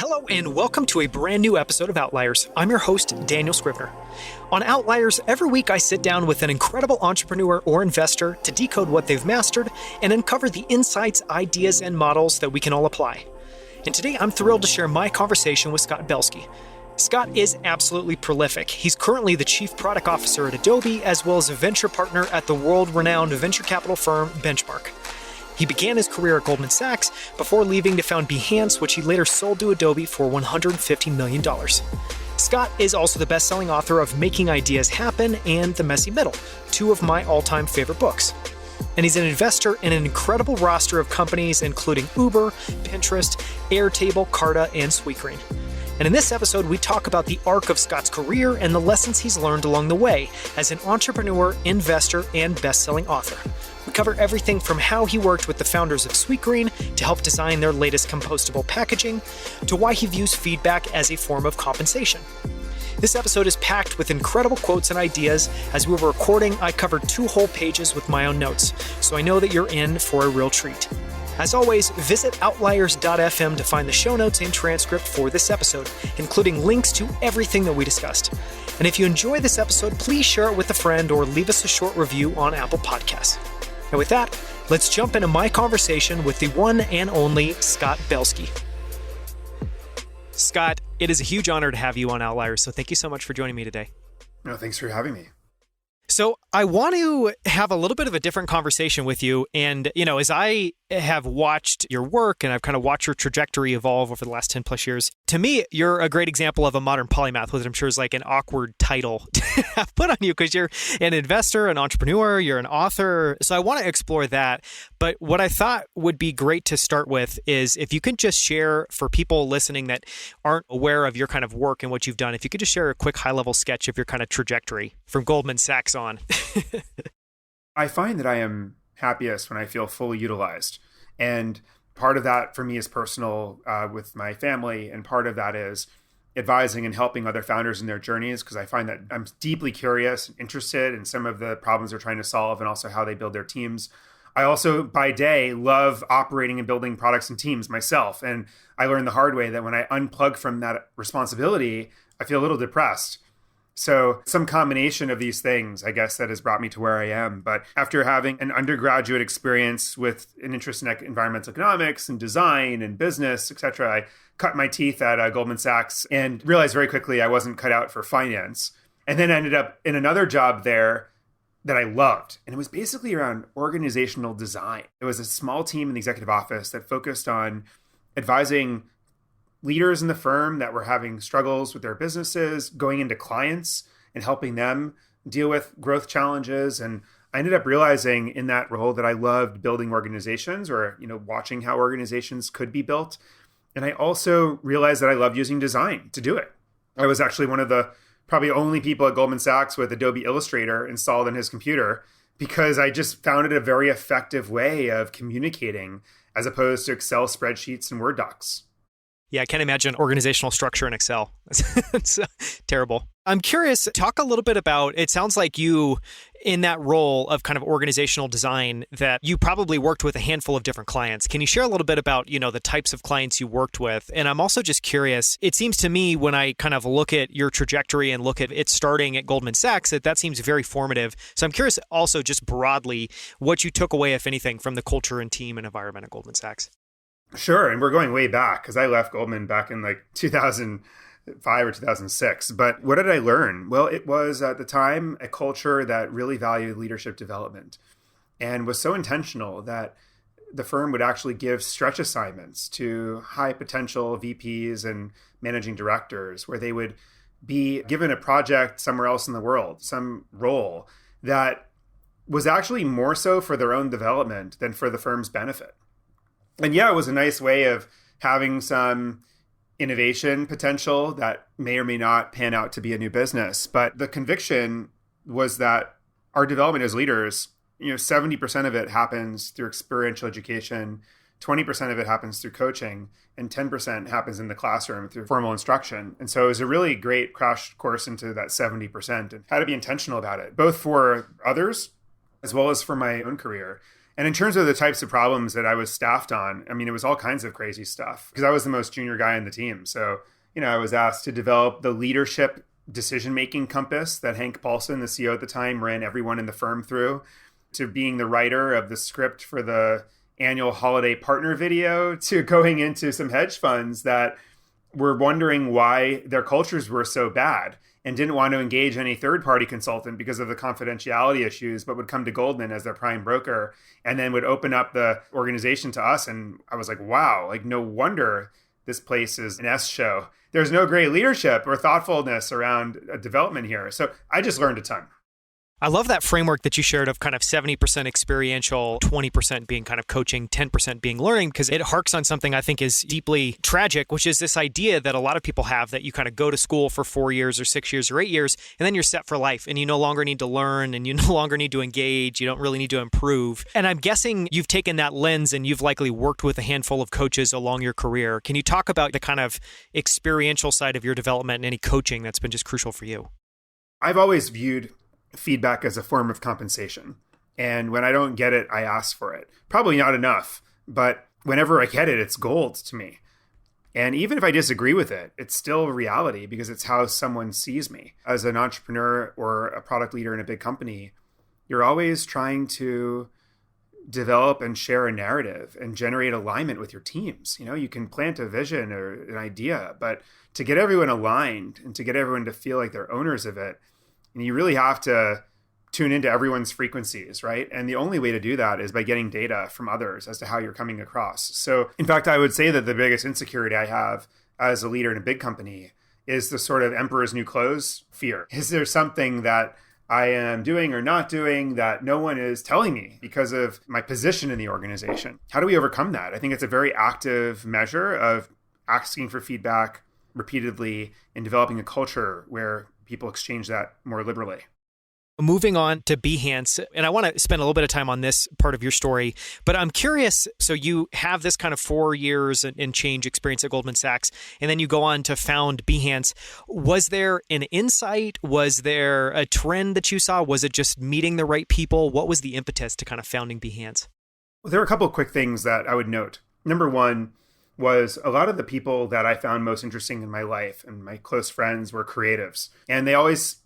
Hello and welcome to a brand new episode of Outliers. I'm your host, Daniel Scrivner. On Outliers, every week I sit down with an incredible entrepreneur or investor to decode what they've mastered and uncover the insights, ideas, and models that we can all apply. And today I'm thrilled to share my conversation with Scott Belsky. Scott is absolutely prolific. He's currently the Chief Product Officer at Adobe, as well as a venture partner at the world-renowned venture capital firm Benchmark. He began his career at Goldman Sachs before leaving to found Behance, which he later sold to Adobe for $150 million. Scott is also the best-selling author of Making Ideas Happen and The Messy Middle, two of my all-time favorite books. And he's an investor in an incredible roster of companies including Uber, Pinterest, Airtable, Carta, and Sweetgreen. And in this episode, we talk about the arc of Scott's career and the lessons he's learned along the way as an entrepreneur, investor, and best-selling author. We cover everything from how he worked with the founders of Sweetgreen to help design their latest compostable packaging, to why he views feedback as a form of compensation. This episode is packed with incredible quotes and ideas. As we were recording, I covered 2 whole pages with my own notes, so I know that you're in for a real treat. As always, visit outliers.fm to find the show notes and transcript for this episode, including links to everything that we discussed. And if you enjoy this episode, please share it with a friend or leave us a short review on Apple Podcasts. And with that, let's jump into my conversation with the one and only Scott Belsky. Scott, it is a huge honor to have you on Outliers, so thank you so much for joining me today. No, thanks for having me. So I want to have a little bit of a different conversation with you. And, as I have watched your work and I've kind of watched your trajectory evolve over the last 10 plus years, to me, you're a great example of a modern polymath, which I'm sure is like an awkward title to have put on you because you're an investor, an entrepreneur, you're an author. So I want to explore that. But what I thought would be great to start with is if you could just share for people listening that aren't aware of your kind of work and what you've done, if you could just share a quick high level sketch of your kind of trajectory from Goldman Sachs on. I find that I am happiest when I feel fully utilized. And part of that for me is personal with my family. And part of that is advising and helping other founders in their journeys, because I find that I'm deeply curious and interested in some of the problems they're trying to solve and also how they build their teams. I also, by day, love operating and building products and teams myself. And I learned the hard way that when I unplug from that responsibility, I feel a little depressed. So some combination of these things, I guess, that has brought me to where I am. But after having an undergraduate experience with an interest in environmental economics and design and business, et cetera, I cut my teeth at Goldman Sachs and realized very quickly I wasn't cut out for finance. And then ended up in another job there that I loved. And it was basically around organizational design. It was a small team in the executive office that focused on advising leaders in the firm that were having struggles with their businesses, going into clients and helping them deal with growth challenges. And I ended up realizing in that role that I loved building organizations or, watching how organizations could be built. And I also realized that I loved using design to do it. I was actually one of the probably only people at Goldman Sachs with Adobe Illustrator installed in his computer because I just found it a very effective way of communicating as opposed to Excel spreadsheets and Word docs. Yeah, I can't imagine organizational structure in Excel. It's terrible. I'm curious, talk a little bit about, it sounds like you, in that role of kind of organizational design, that you probably worked with a handful of different clients. Can you share a little bit about, the types of clients you worked with? And I'm also just curious, it seems to me when I kind of look at your trajectory and look at it starting at Goldman Sachs, that seems very formative. So I'm curious also just broadly what you took away, if anything, from the culture and team and environment at Goldman Sachs. Sure. And we're going way back because I left Goldman back in 2005 or 2006. But what did I learn? Well, it was at the time a culture that really valued leadership development and was so intentional that the firm would actually give stretch assignments to high potential VPs and managing directors where they would be given a project somewhere else in the world, some role that was actually more so for their own development than for the firm's benefit. And yeah, it was a nice way of having some innovation potential that may or may not pan out to be a new business. But the conviction was that our development as leaders, 70% of it happens through experiential education, 20% of it happens through coaching, and 10% happens in the classroom through formal instruction. And so it was a really great crash course into that 70% and how to be intentional about it, both for others as well as for my own career. And in terms of the types of problems that I was staffed on, I mean, it was all kinds of crazy stuff because I was the most junior guy in the team. So, I was asked to develop the leadership decision-making compass that Hank Paulson, the CEO at the time, ran everyone in the firm through, to being the writer of the script for the annual holiday partner video, to going into some hedge funds that were wondering why their cultures were so bad and didn't want to engage any third-party consultant because of the confidentiality issues, but would come to Goldman as their prime broker and then would open up the organization to us. And I was like, wow, like no wonder this place is an S show. There's no great leadership or thoughtfulness around development here. So I just learned a ton. I love that framework that you shared of kind of 70% experiential, 20% being kind of coaching, 10% being learning, because it harks on something I think is deeply tragic, which is this idea that a lot of people have that you kind of go to school for 4 years or 6 years or 8 years, and then you're set for life and you no longer need to learn and you no longer need to engage. You don't really need to improve. And I'm guessing you've taken that lens and you've likely worked with a handful of coaches along your career. Can you talk about the kind of experiential side of your development and any coaching that's been just crucial for you? I've always viewed feedback as a form of compensation. And when I don't get it, I ask for it. Probably not enough, but whenever I get it, it's gold to me. And even if I disagree with it, it's still reality because it's how someone sees me. As an entrepreneur or a product leader in a big company, you're always trying to develop and share a narrative and generate alignment with your teams. You can plant a vision or an idea, but to get everyone aligned and to get everyone to feel like they're owners of it, and you really have to tune into everyone's frequencies, right? And the only way to do that is by getting data from others as to how you're coming across. So in fact, I would say that the biggest insecurity I have as a leader in a big company is the sort of emperor's new clothes fear. Is there something that I am doing or not doing that no one is telling me because of my position in the organization? How do we overcome that? I think it's a very active measure of asking for feedback repeatedly and developing a culture where people exchange that more liberally. Moving on to Behance, and I want to spend a little bit of time on this part of your story, but I'm curious, so you have this kind of 4 years and change experience at Goldman Sachs, and then you go on to found Behance. Was there an insight? Was there a trend that you saw? Was it just meeting the right people? What was the impetus to kind of founding Behance? Well, there are a couple of quick things that I would note. Number one was a lot of the people that I found most interesting in my life and my close friends were creatives. And they always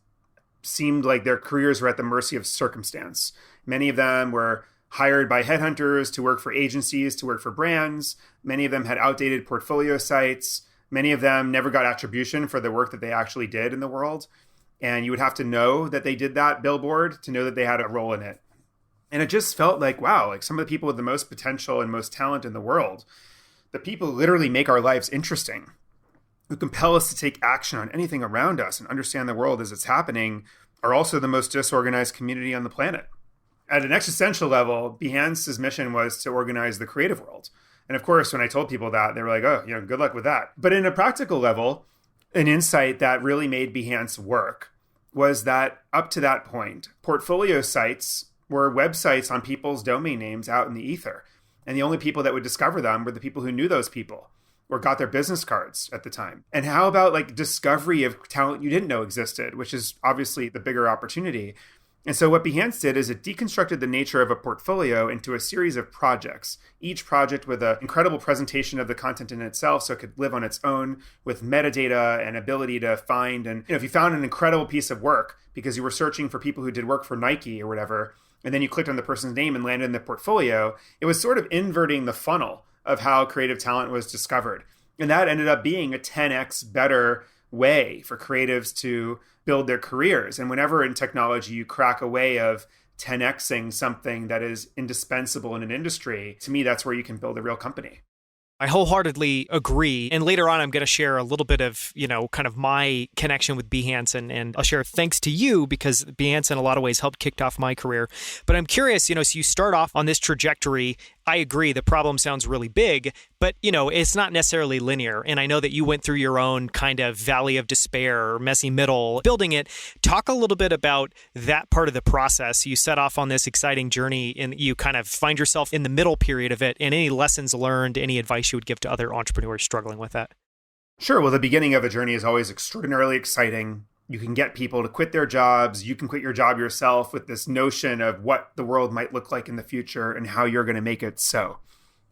seemed like their careers were at the mercy of circumstance. Many of them were hired by headhunters to work for agencies, to work for brands. Many of them had outdated portfolio sites. Many of them never got attribution for the work that they actually did in the world. And you would have to know that they did that billboard to know that they had a role in it. And it just felt like, wow, like some of the people with the most potential and most talent in the world, the people who literally make our lives interesting, who compel us to take action on anything around us and understand the world as it's happening, are also the most disorganized community on the planet. At an existential level, Behance's mission was to organize the creative world. And of course, when I told people that, they were like, oh, good luck with that. But in a practical level, an insight that really made Behance work was that up to that point, portfolio sites were websites on people's domain names out in the ether. And the only people that would discover them were the people who knew those people or got their business cards at the time. And how about like discovery of talent you didn't know existed, which is obviously the bigger opportunity. And so what Behance did is it deconstructed the nature of a portfolio into a series of projects, each project with an incredible presentation of the content in itself so it could live on its own with metadata and ability to find. And if you found an incredible piece of work because you were searching for people who did work for Nike or whatever, and then you clicked on the person's name and landed in the portfolio, it was sort of inverting the funnel of how creative talent was discovered. And that ended up being a 10x better way for creatives to build their careers. And whenever in technology you crack a way of 10xing something that is indispensable in an industry, to me, that's where you can build a real company. I wholeheartedly agree. And later on, I'm going to share a little bit of, kind of my connection with Behance. And I'll share thanks to you because Behance in a lot of ways helped kick off my career. But I'm curious, so you start off on this trajectory. I agree. The problem sounds really big, but, it's not necessarily linear. And I know that you went through your own kind of valley of despair or messy middle building it. Talk a little bit about that part of the process. You set off on this exciting journey and you kind of find yourself in the middle period of it and any lessons learned, any advice you would give to other entrepreneurs struggling with that. Sure. Well, the beginning of a journey is always extraordinarily exciting. You can get people to quit their jobs. You can quit your job yourself with this notion of what the world might look like in the future and how you're going to make it so.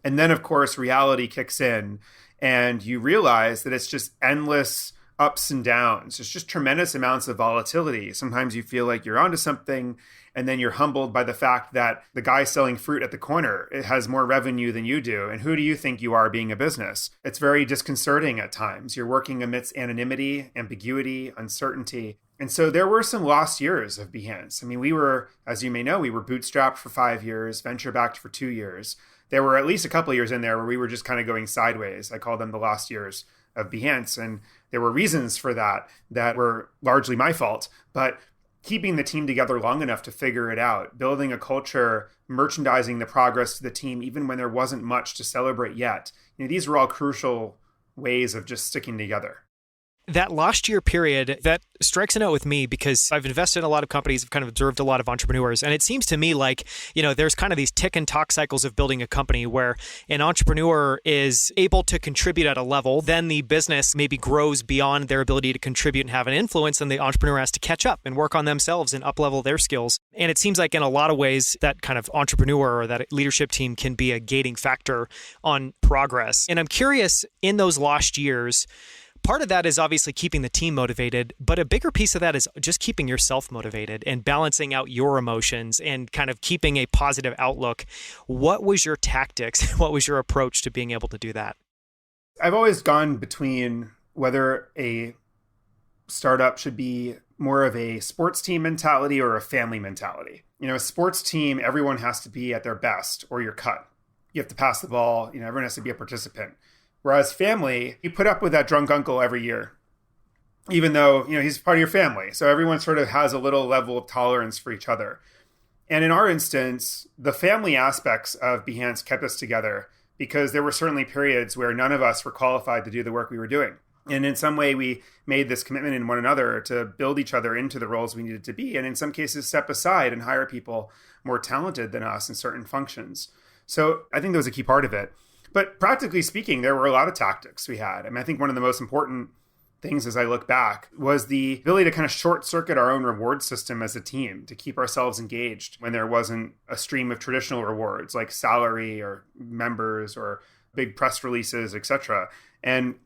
And then, of course, reality kicks in and you realize that it's just endless ups and downs. It's just tremendous amounts of volatility. Sometimes you feel like you're onto something, and then you're humbled by the fact that the guy selling fruit at the corner, it has more revenue than you do. And who do you think you are being a business? It's very disconcerting at times. You're working amidst anonymity, ambiguity, uncertainty. And so there were some lost years of Behance. I mean, we were, as you may know, we were bootstrapped for 5 years, venture-backed for 2 years. There were at least a couple of years in there where we were just kind of going sideways. I call them the lost years of Behance. And there were reasons for that were largely my fault. But keeping the team together long enough to figure it out, building a culture, merchandising the progress to the team, even when there wasn't much to celebrate yet. These were all crucial ways of just sticking together. That last year period, that strikes a note with me because I've invested in a lot of companies, I've kind of observed a lot of entrepreneurs, and it seems to me like, there's kind of these tick and talk cycles of building a company where an entrepreneur is able to contribute at a level, then the business maybe grows beyond their ability to contribute and have an influence, and the entrepreneur has to catch up and work on themselves and up-level their skills. And it seems like in a lot of ways, that kind of entrepreneur or that leadership team can be a gating factor on progress. And I'm curious, in those lost years, part of that is obviously keeping the team motivated, but a bigger piece of that is just keeping yourself motivated and balancing out your emotions and kind of keeping a positive outlook. What was your tactics? What was your approach to being able to do that? I've always gone between whether a startup should be more of a sports team mentality or a family mentality. A sports team, everyone has to be at their best or you're cut. You have to pass the ball. Everyone has to be a participant. Whereas family, you put up with that drunk uncle every year, even though, he's part of your family. So everyone sort of has a little level of tolerance for each other. And in our instance, the family aspects of Behance kept us together because there were certainly periods where none of us were qualified to do the work we were doing. And in some way, we made this commitment in one another to build each other into the roles we needed to be. And in some cases, step aside and hire people more talented than us in certain functions. So I think that was a key part of it. But practically speaking, there were a lot of tactics we had. I think one of the most important things as I look back was the ability to kind of short circuit our own reward system as a team to keep ourselves engaged when there wasn't a stream of traditional rewards like salary or members or big press releases, etc. And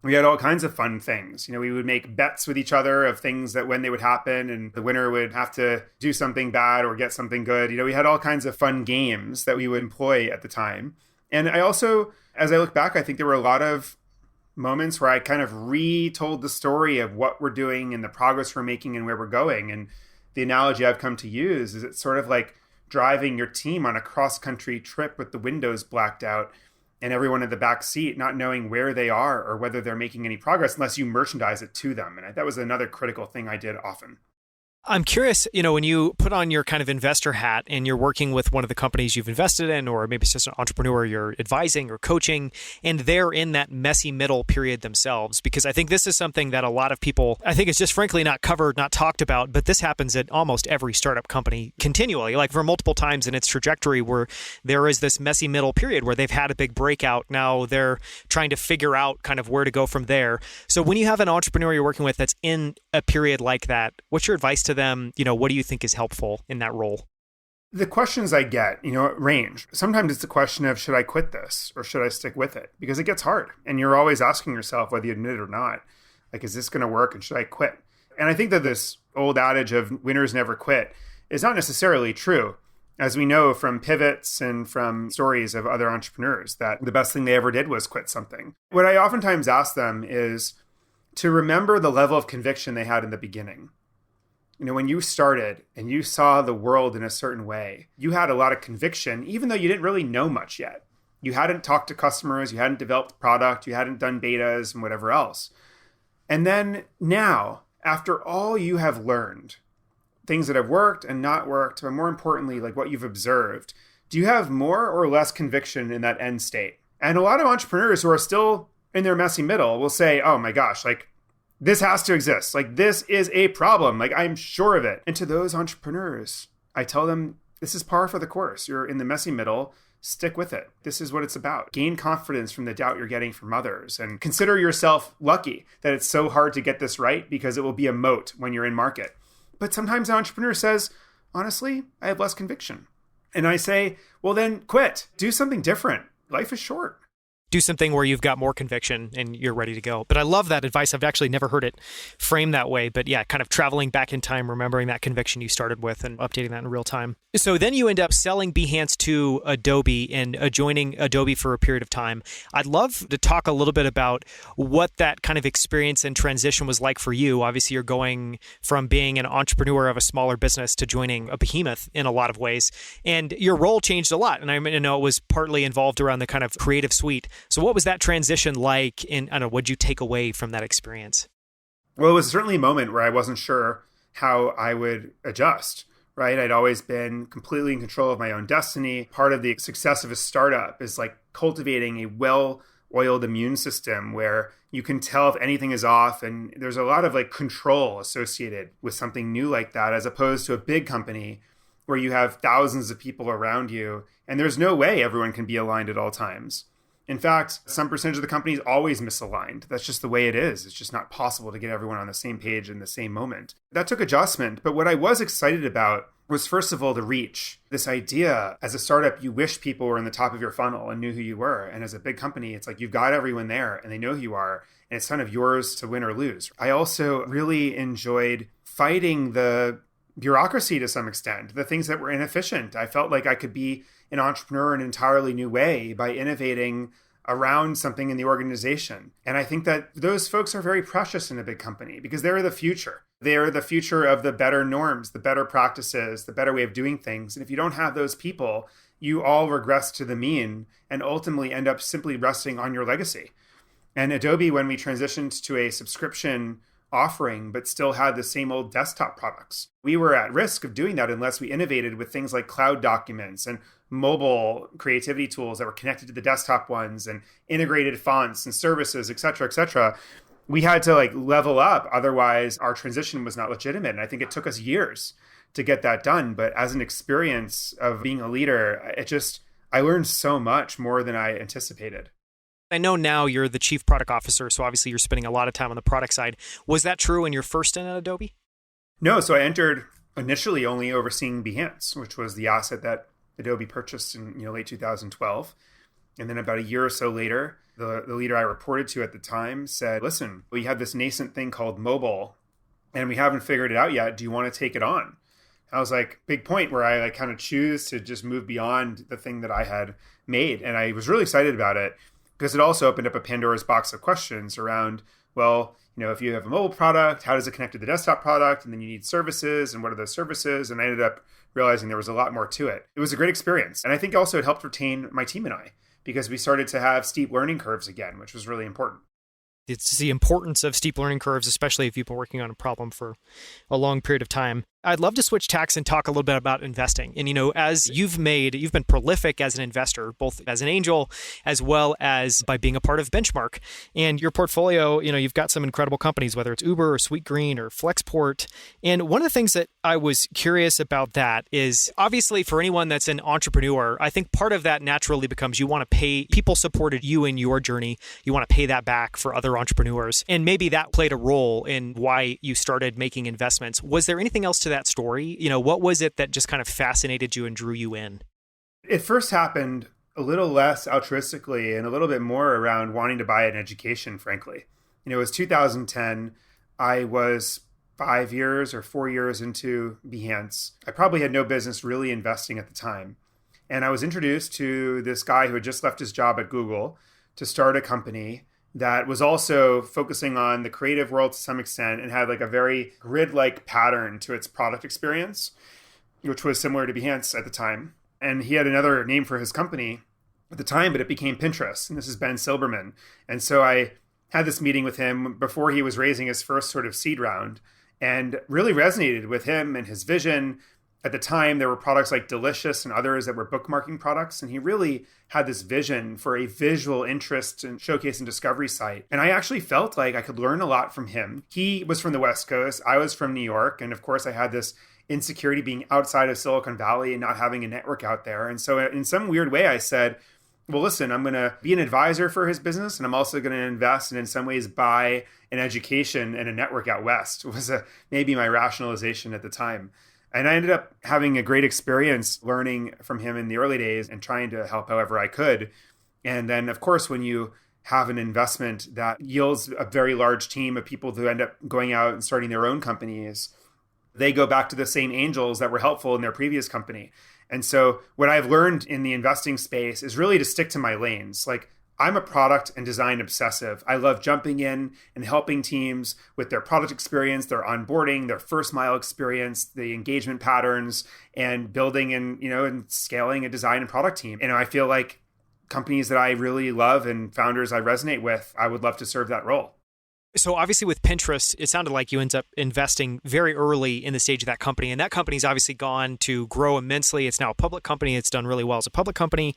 we had all kinds of fun things. We would make bets with each other of things that when they would happen and the winner would have to do something bad or get something good. We had all kinds of fun games that we would employ at the time. And I also, as I look back, I think there were a lot of moments where I kind of retold the story of what we're doing and the progress we're making and where we're going. And the analogy I've come to use is it's sort of like driving your team on a cross-country trip with the windows blacked out and everyone in the back seat not knowing where they are or whether they're making any progress unless you merchandise it to them. And that was another critical thing I did often. I'm curious, when you put on your kind of investor hat and you're working with one of the companies you've invested in, or maybe it's just an entrepreneur you're advising or coaching, and they're in that messy middle period themselves, because I think this is something that a lot of people, I think it's just frankly not covered, not talked about, but this happens at almost every startup company continually, like for multiple times in its trajectory where there is this messy middle period where they've had a big breakout. Now they're trying to figure out kind of where to go from there. So when you have an entrepreneur you're working with that's in a period like that, what's your advice to them? What do you think is helpful in that role? The questions I get, range. Sometimes it's a question of, should I quit this or should I stick with it? Because it gets hard. And you're always asking yourself whether you admit it or not. Like, is this going to work and should I quit? And I think that this old adage of winners never quit is not necessarily true. As we know from pivots and from stories of other entrepreneurs, that the best thing they ever did was quit something. What I oftentimes ask them is to remember the level of conviction they had in the beginning. When you started and you saw the world in a certain way, you had a lot of conviction, even though you didn't really know much yet. You hadn't talked to customers, you hadn't developed product, you hadn't done betas and whatever else. And then now, after all you have learned, things that have worked and not worked, but more importantly, like what you've observed, do you have more or less conviction in that end state? And a lot of entrepreneurs who are still in their messy middle will say, oh my gosh, this has to exist. This is a problem. I'm sure of it. And to those entrepreneurs, I tell them, This is par for the course. You're in the messy middle. Stick with it. This is what it's about. Gain confidence from the doubt you're getting from others, and consider yourself lucky that it's so hard to get this right, because it will be a moat when you're in market. But sometimes an entrepreneur says, honestly, I have less conviction. And I say, well, then quit. Do something different. Life is short. Do something where you've got more conviction and you're ready to go. But I love that advice. I've actually never heard it framed that way. But yeah, kind of traveling back in time, remembering that conviction you started with and updating that in real time. So then you end up selling Behance to Adobe and joining Adobe for a period of time. I'd love to talk a little bit about what that kind of experience and transition was like for you. Obviously, you're going from being an entrepreneur of a smaller business to joining a behemoth in a lot of ways. And your role changed a lot. And I know it was partly involved around the kind of creative suite. So what was that transition like? And I don't know, what'd you take away from that experience? Well, it was certainly a moment where I wasn't sure how I would adjust, right? I'd always been completely in control of my own destiny. Part of the success of a startup is like cultivating a well-oiled immune system where you can tell if anything is off. And there's a lot of like control associated with something new like that, as opposed to a big company where you have thousands of people around you and there's no way everyone can be aligned at all times. In fact, some percentage of the company is always misaligned. That's just the way it is. It's just not possible to get everyone on the same page in the same moment. That took adjustment. But what I was excited about was, first of all, the reach. This idea, as a startup, you wish people were in the top of your funnel and knew who you were. And as a big company, it's like you've got everyone there and they know who you are. And it's kind of yours to win or lose. I also really enjoyed fighting the bureaucracy to some extent, the things that were inefficient. I felt like I could be an entrepreneur in an entirely new way by innovating around something in the organization. And I think that those folks are very precious in a big company because they're the future. They are the future of the better norms, the better practices, the better way of doing things. And if you don't have those people, you all regress to the mean and ultimately end up simply resting on your legacy. And Adobe, when we transitioned to a subscription offering, but still had the same old desktop products, we were at risk of doing that unless we innovated with things like cloud documents and mobile creativity tools that were connected to the desktop ones and integrated fonts and services, et cetera, et cetera. We had to like level up. Otherwise, our transition was not legitimate. And I think it took us years to get that done. But as an experience of being a leader, I learned so much more than I anticipated. I know now you're the chief product officer, so obviously you're spending a lot of time on the product side. Was that true in your first stint at Adobe? No. So I entered initially only overseeing Behance, which was the asset that Adobe purchased in late 2012. And then about a year or so later, the leader I reported to at the time said, listen, we have this nascent thing called mobile and we haven't figured it out yet. Do you want to take it on? I was like, big point where I kind of choose to just move beyond the thing that I had made. And I was really excited about it because it also opened up a Pandora's box of questions around, well, if you have a mobile product, how does it connect to the desktop product? And then you need services, and what are those services? And I ended up realizing there was a lot more to it. It was a great experience. And I think also it helped retain my team and I, because we started to have steep learning curves again, which was really important. It's the importance of steep learning curves, especially if you've been working on a problem for a long period of time. I'd love to switch tacks and talk a little bit about investing. And, as you've been prolific as an investor, both as an angel as well as by being a part of Benchmark. And your portfolio, you've got some incredible companies, whether it's Uber or Sweetgreen or Flexport. And one of the things that I was curious about that is, obviously for anyone that's an entrepreneur, I think part of that naturally becomes you want to pay, people supported you in your journey. You want to pay that back for other entrepreneurs. And maybe that played a role in why you started making investments. Was there anything else to that story? What was it that just kind of fascinated you and drew you in? It first happened a little less altruistically and a little bit more around wanting to buy an education, frankly. It was 2010. I was 5 years or 4 years into Behance. I probably had no business really investing at the time. And I was introduced to this guy who had just left his job at Google to start a company that was also focusing on the creative world to some extent and had like a very grid-like pattern to its product experience, which was similar to Behance at the time. And he had another name for his company at the time, but it became Pinterest. And this is Ben Silberman. And so I had this meeting with him before he was raising his first sort of seed round and really resonated with him and his vision. At the time, there were products like Delicious and others that were bookmarking products. And he really had this vision for a visual interest and showcase and discovery site. And I actually felt like I could learn a lot from him. He was from the West Coast. I was from New York. And of course, I had this insecurity being outside of Silicon Valley and not having a network out there. And so in some weird way, I said, well, listen, I'm going to be an advisor for his business, and I'm also going to invest and in some ways buy an education and a network out west was maybe my rationalization at the time. And I ended up having a great experience learning from him in the early days and trying to help however I could. And then, of course, when you have an investment that yields a very large team of people who end up going out and starting their own companies, they go back to the same angels that were helpful in their previous company. And so what I've learned in the investing space is really to stick to my lanes. Like, I'm a product and design obsessive. I love jumping in and helping teams with their product experience, their onboarding, their first mile experience, the engagement patterns, and building and scaling a design and product team. And I feel like companies that I really love and founders I resonate with, I would love to serve that role. So obviously with Pinterest, it sounded like you ended up investing very early in the stage of that company. And that company's obviously gone to grow immensely. It's now a public company. It's done really well as a public company.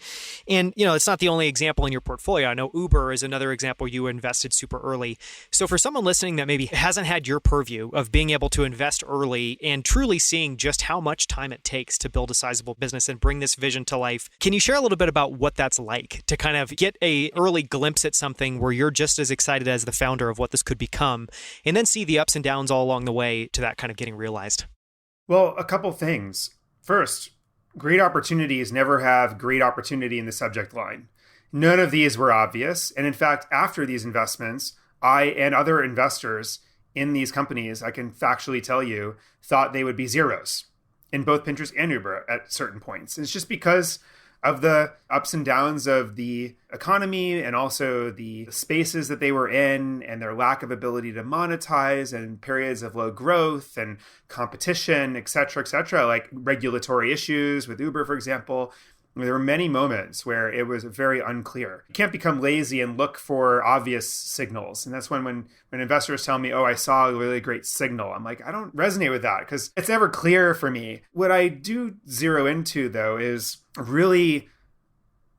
And, it's not the only example in your portfolio. I know Uber is another example you invested super early. So for someone listening that maybe hasn't had your purview of being able to invest early and truly seeing just how much time it takes to build a sizable business and bring this vision to life, can you share a little bit about what that's like to kind of get an early glimpse at something where you're just as excited as the founder of what this could become, and then see the ups and downs all along the way to that kind of getting realized? Well, a couple things. First, great opportunities never have great opportunity in the subject line. None of these were obvious. And in fact, after these investments, I and other investors in these companies, I can factually tell you, thought they would be zeros in both Pinterest and Uber at certain points. It's just because of the ups and downs of the economy and also the spaces that they were in and their lack of ability to monetize and periods of low growth and competition, et cetera, like regulatory issues with Uber, for example. There were many moments where it was very unclear. You can't become lazy and look for obvious signals. And that's when investors tell me, oh, I saw a really great signal. I'm like, I don't resonate with that because it's never clear for me. What I do zero into, though, is really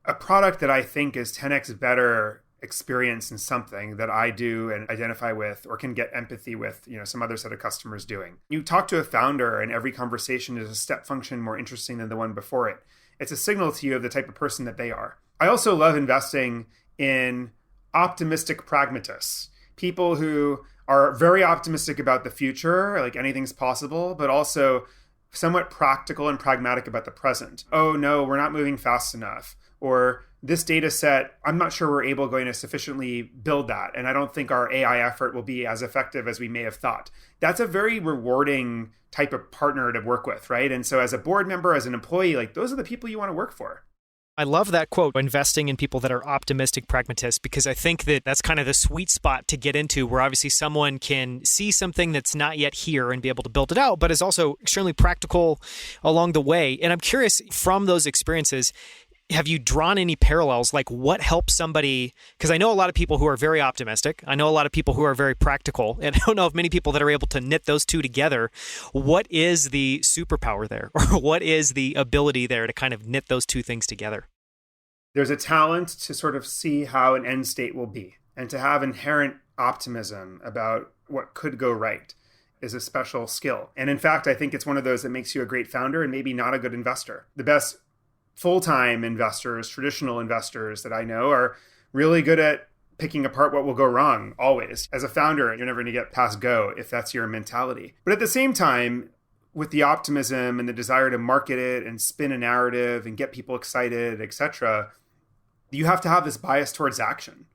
a product that I think is 10x better experience in something that I do and identify with or can get empathy with, some other set of customers doing. You talk to a founder and every conversation is a step function more interesting than the one before it. It's a signal to you of the type of person that they are. I also love investing in optimistic pragmatists, people who are very optimistic about the future, like anything's possible, but also somewhat practical and pragmatic about the present. Oh no, we're not moving fast enough. Or this data set, I'm not sure we're going to sufficiently build that. And I don't think our AI effort will be as effective as we may have thought. That's a very rewarding type of partner to work with, right? And so as a board member, as an employee, like those are the people you want to work for. I love that quote, investing in people that are optimistic pragmatists, because I think that that's kind of the sweet spot to get into where obviously someone can see something that's not yet here and be able to build it out, but is also extremely practical along the way. And I'm curious, from those experiences, have you drawn any parallels? Like what helps somebody? Because I know a lot of people who are very optimistic. I know a lot of people who are very practical. And I don't know of many people that are able to knit those two together. What is the superpower there? Or what is the ability there to kind of knit those two things together? There's a talent to sort of see how an end state will be and to have inherent optimism about what could go right is a special skill. And in fact, I think it's one of those that makes you a great founder and maybe not a good investor. The best full-time investors, traditional investors that I know are really good at picking apart what will go wrong always. As a founder, you're never going to get past go if that's your mentality. But at the same time, with the optimism and the desire to market it and spin a narrative and get people excited, etc., you have to have this bias towards action.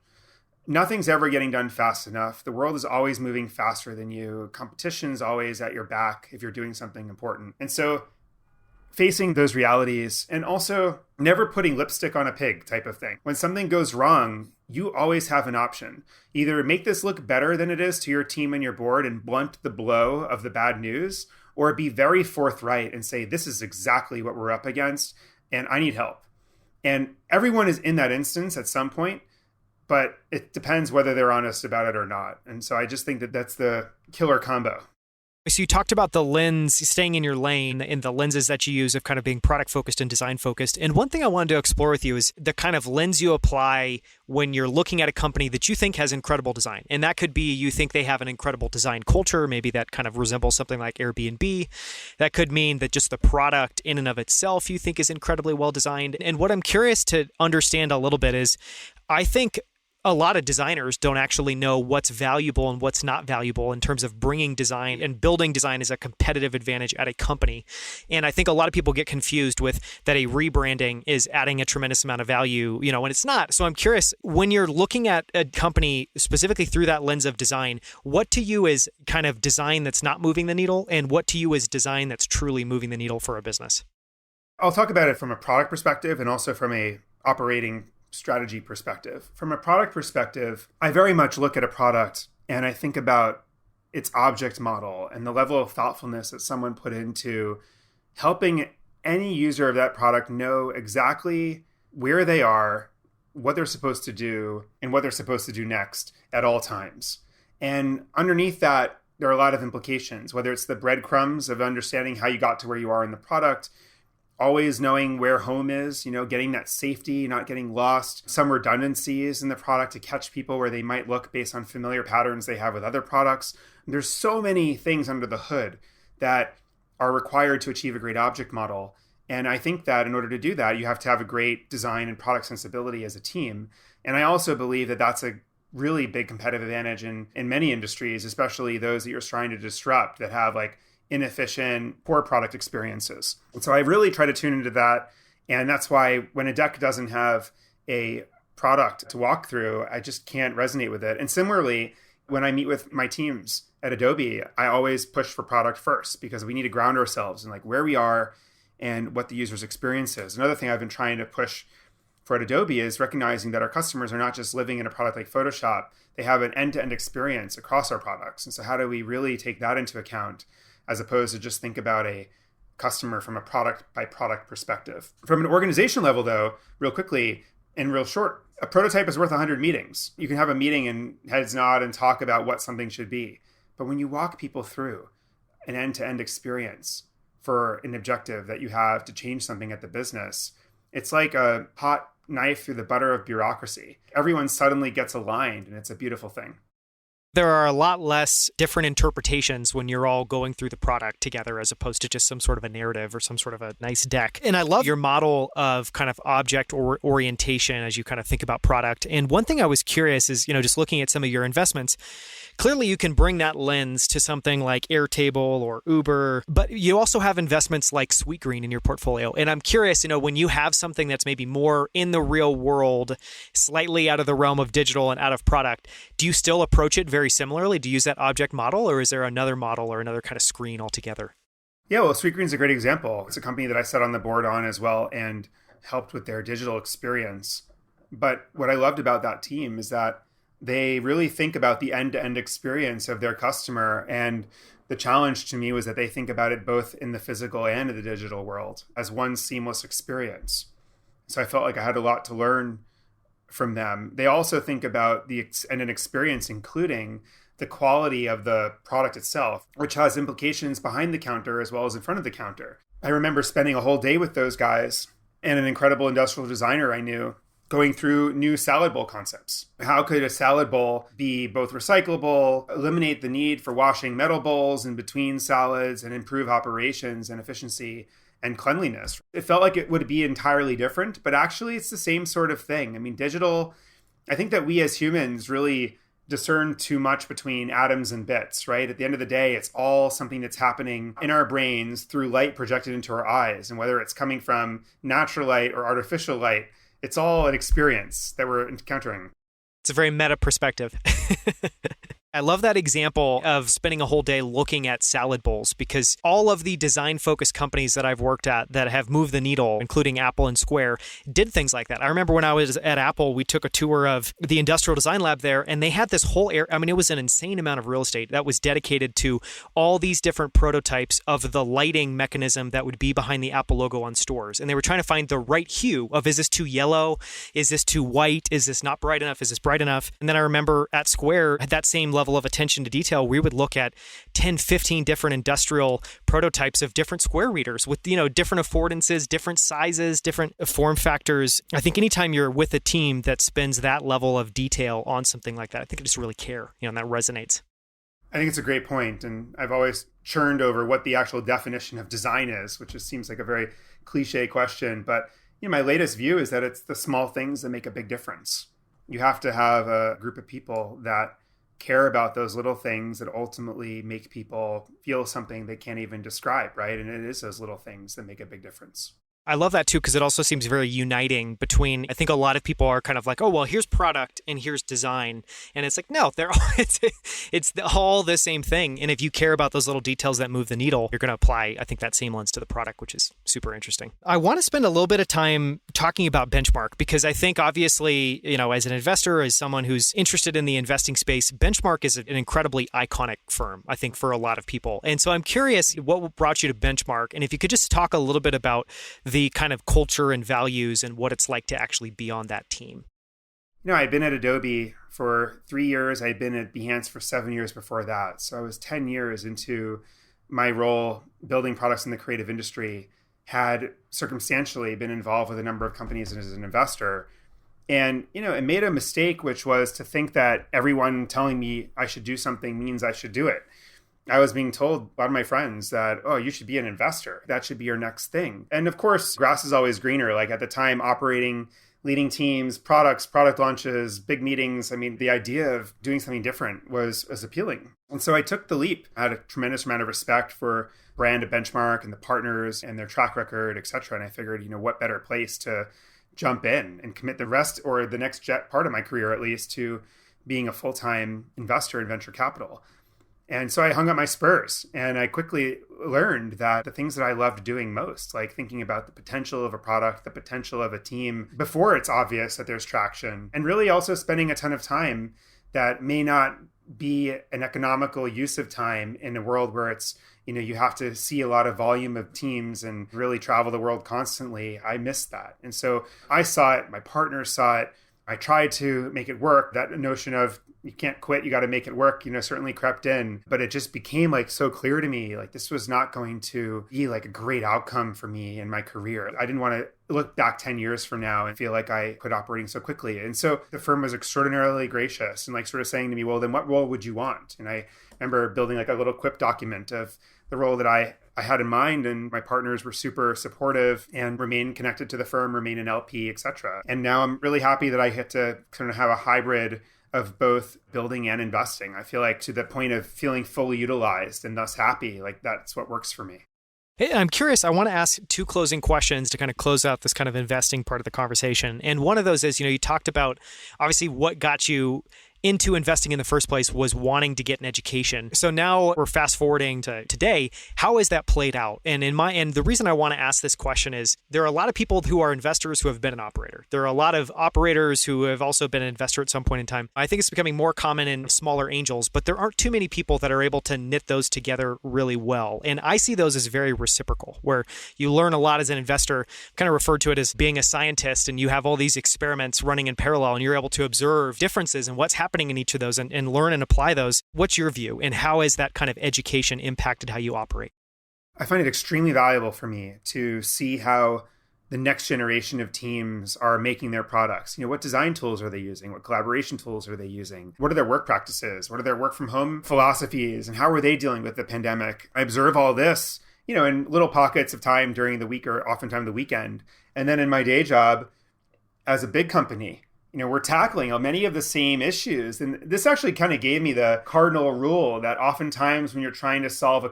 Nothing's ever getting done fast enough. The world is always moving faster than you. Competition's always at your back if you're doing something important. And so facing those realities and also never putting lipstick on a pig type of thing. When something goes wrong, you always have an option. Either make this look better than it is to your team and your board and blunt the blow of the bad news, or be very forthright and say, this is exactly what we're up against and I need help. And everyone is in that instance at some point, but it depends whether they're honest about it or not. And so I just think that that's the killer combo. So you talked about the lens, staying in your lane and the lenses that you use of kind of being product focused and design focused. And one thing I wanted to explore with you is the kind of lens you apply when you're looking at a company that you think has incredible design. And that could be you think they have an incredible design culture, maybe that kind of resembles something like Airbnb. That could mean that just the product in and of itself you think is incredibly well designed. And what I'm curious to understand a little bit is, I think a lot of designers don't actually know what's valuable and what's not valuable in terms of bringing design and building design as a competitive advantage at a company. And I think a lot of people get confused with that a rebranding is adding a tremendous amount of value, when it's not. So I'm curious, when you're looking at a company specifically through that lens of design, what to you is kind of design that's not moving the needle, and what to you is design that's truly moving the needle for a business? I'll talk about it from a product perspective and also from a operating strategy perspective. From a product perspective, I very much look at a product and I think about its object model and the level of thoughtfulness that someone put into helping any user of that product know exactly where they are, what they're supposed to do, and what they're supposed to do next at all times. And underneath that, there are a lot of implications, whether it's the breadcrumbs of understanding how you got to where you are in the product, always knowing where home is, getting that safety, not getting lost, some redundancies in the product to catch people where they might look based on familiar patterns they have with other products. There's so many things under the hood that are required to achieve a great object model. And I think that in order to do that, you have to have a great design and product sensibility as a team. And I also believe that that's a really big competitive advantage in many industries, especially those that you're trying to disrupt that have inefficient, poor product experiences. And so I really try to tune into that. And that's why when a deck doesn't have a product to walk through, I just can't resonate with it. And similarly, when I meet with my teams at Adobe, I always push for product first because we need to ground ourselves in where we are and what the user's experience is. Another thing I've been trying to push for at Adobe is recognizing that our customers are not just living in a product like Photoshop, they have an end-to-end experience across our products. And so how do we really take that into account as opposed to just think about a customer from a product by product perspective? From an organization level though, real quickly and real short, a prototype is worth 100 meetings. You can have a meeting and heads nod and talk about what something should be. But when you walk people through an end-to-end experience for an objective that you have to change something at the business, it's like a hot knife through the butter of bureaucracy. Everyone suddenly gets aligned and it's a beautiful thing. There are a lot less different interpretations when you're all going through the product together as opposed to just some sort of a narrative or some sort of a nice deck. And I love your model of kind of object or orientation as you kind of think about product. And one thing I was curious is, just looking at some of your investments, clearly you can bring that lens to something like Airtable or Uber, but you also have investments like Sweetgreen in your portfolio. And I'm curious, when you have something that's maybe more in the real world, slightly out of the realm of digital and out of product, do you still approach it very similarly? Do you use that object model, or is there another model or another kind of screen altogether? Yeah, well, Sweetgreen's a great example. It's a company that I sat on the board on as well and helped with their digital experience. But what I loved about that team is that they really think about the end-to-end experience of their customer. And the challenge to me was that they think about it both in the physical and in the digital world as one seamless experience. So I felt like I had a lot to learn from them. They also think about the end-to-end experience, including the quality of the product itself, which has implications behind the counter as well as in front of the counter. I remember spending a whole day with those guys and an incredible industrial designer I knew going through new salad bowl concepts. How could a salad bowl be both recyclable, eliminate the need for washing metal bowls in between salads, and improve operations and efficiency and cleanliness? It felt like it would be entirely different, but actually it's the same sort of thing. I mean, digital, I think that we as humans really discern too much between atoms and bits, right? At the end of the day, it's all something that's happening in our brains through light projected into our eyes. And whether it's coming from natural light or artificial light, it's all an experience that we're encountering. It's a very meta perspective. I love that example of spending a whole day looking at salad bowls, because all of the design-focused companies that I've worked at that have moved the needle, including Apple and Square, did things like that. I remember when I was at Apple, we took a tour of the industrial design lab there, and they had this whole area. I mean, it was an insane amount of real estate that was dedicated to all these different prototypes of the lighting mechanism that would be behind the Apple logo on stores. And they were trying to find the right hue of, is this too yellow? Is this too white? Is this not bright enough? Is this bright enough? And then I remember at Square, at that same level level of attention to detail, we would look at 10, 15 different industrial prototypes of different square readers with, different affordances, different sizes, different form factors. I think anytime you're with a team that spends that level of detail on something like that, I think you just really care, and that resonates. I think it's a great point. And I've always churned over what the actual definition of design is, which just seems like a very cliche question. But my latest view is that it's the small things that make a big difference. You have to have a group of people that care about those little things that ultimately make people feel something they can't even describe, right? And it is those little things that make a big difference. I love that too, because it also seems very uniting between, I think a lot of people are kind of like, oh, well, here's product and here's design. And it's like, no, it's all the same thing. And if you care about those little details that move the needle, you're going to apply, I think, that same lens to the product, which is super interesting. I want to spend a little bit of time talking about Benchmark, because I think obviously, as an investor, as someone who's interested in the investing space, Benchmark is an incredibly iconic firm, I think, for a lot of people. And so I'm curious what brought you to Benchmark, and if you could just talk a little bit about the kind of culture and values and what it's like to actually be on that team. I'd been at Adobe for 3 years. I'd been at Behance for 7 years before that. So I was 10 years into my role building products in the creative industry, had circumstantially been involved with a number of companies as an investor. And, it made a mistake, which was to think that everyone telling me I should do something means I should do it. I was being told by my friends that, oh, you should be an investor. That should be your next thing. And of course, grass is always greener. Like at the time, operating, leading teams, product launches, big meetings. I mean, the idea of doing something different was appealing. And so I took the leap. I had a tremendous amount of respect for brand of Benchmark and the partners and their track record, et cetera. And I figured, what better place to jump in and commit the rest or the next part of my career, at least, to being a full-time investor in venture capital. And so I hung up my spurs, and I quickly learned that the things that I loved doing most, like thinking about the potential of a product, the potential of a team before it's obvious that there's traction, and really also spending a ton of time that may not be an economical use of time in a world where it's, you have to see a lot of volume of teams and really travel the world constantly. I missed that. And so I saw it, my partners saw it. I tried to make it work. That notion of you can't quit, you got to make it work, certainly crept in. But it just became so clear to me, this was not going to be a great outcome for me in my career. I didn't want to look back 10 years from now and feel like I quit operating so quickly. And so the firm was extraordinarily gracious and sort of saying to me, well, then what role would you want? And I remember building a little quip document of the role that I had in mind, and my partners were super supportive and remain connected to the firm, remain an LP, et cetera. And now I'm really happy that I get to kind of have a hybrid of both building and investing. I feel like to the point of feeling fully utilized and thus happy, that's what works for me. Hey, I'm curious. I want to ask two closing questions to kind of close out this kind of investing part of the conversation. And one of those is, you talked about obviously what got you into investing in the first place was wanting to get an education. So now we're fast forwarding to today. How has that played out? And the reason I want to ask this question is there are a lot of people who are investors who have been an operator. There are a lot of operators who have also been an investor at some point in time. I think it's becoming more common in smaller angels, but there aren't too many people that are able to knit those together really well. And I see those as very reciprocal, where you learn a lot as an investor, kind of referred to it as being a scientist, and you have all these experiments running in parallel, and you're able to observe differences in what's happening in each of those and learn and apply those. What's your view, and how has that kind of education impacted how you operate? I find it extremely valuable for me to see how the next generation of teams are making their products. What design tools are they using? What collaboration tools are they using? What are their work practices? What are their work from home philosophies? And how are they dealing with the pandemic? I observe all this, in little pockets of time during the week or oftentimes the weekend. And then in my day job as a big company, we're tackling many of the same issues. And this actually kind of gave me the cardinal rule that oftentimes when you're trying to solve a